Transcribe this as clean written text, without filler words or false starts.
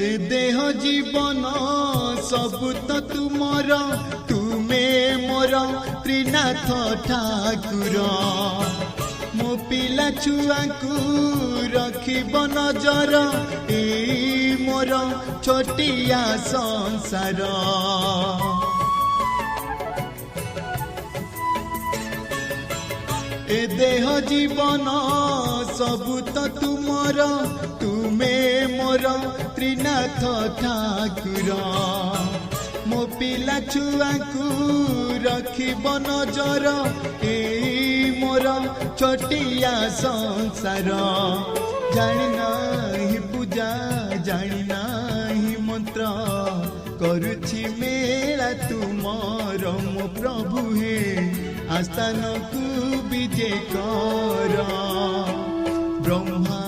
ए देह जीवन सबु तो तुमर तुमे मोर त्रिनाथ ठाकुर मो पिला छुआ को रखिब नजर ए मोर छोटिया संसार ए देह जीवन सबु तो तुमर तुमे मोर त्रिनाथ ठाकुर मो पिला छुआ को रखिब नजर ए मोर छोटिया संसार जानी नाही पूजा जानी नाही मंत्र करुछि मेला तुमर मो प्रभु हे आस्थान को विजय कर ब्रह्मा